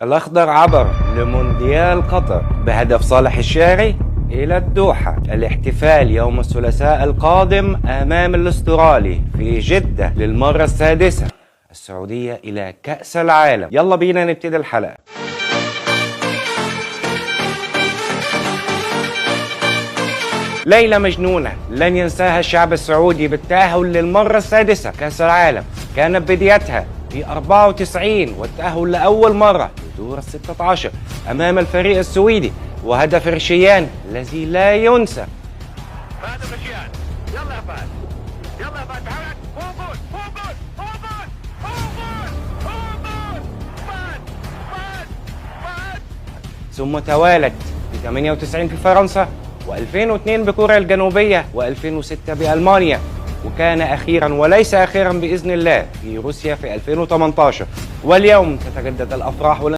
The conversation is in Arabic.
الأخضر عبر لمونديال قطر بهدف صالح الشاري إلى الدوحة الاحتفال يوم الثلاثاء القادم أمام الأسترالي في جدة للمرة السادسة. السعودية إلى كأس العالم. يلا بينا نبتدي الحلقة. ليلة مجنونة لن ينساها الشعب السعودي بالتأهل للمرة السادسة كأس العالم. كانت بدايتها في 94 والتأهل لأول مرة لدور 16 أمام الفريق السويدي وهدف رشيان الذي لا ينسى. فهد رشيان، يلا يا فهد، يلا يا فهد، تحرك، فوق فهد. ثم توالت في 98 في فرنسا و2002 بكوريا الجنوبية و2006 بألمانيا، وكان أخيرا وليس أخيرا بإذن الله في روسيا في 2018. واليوم تتجدد الأفراح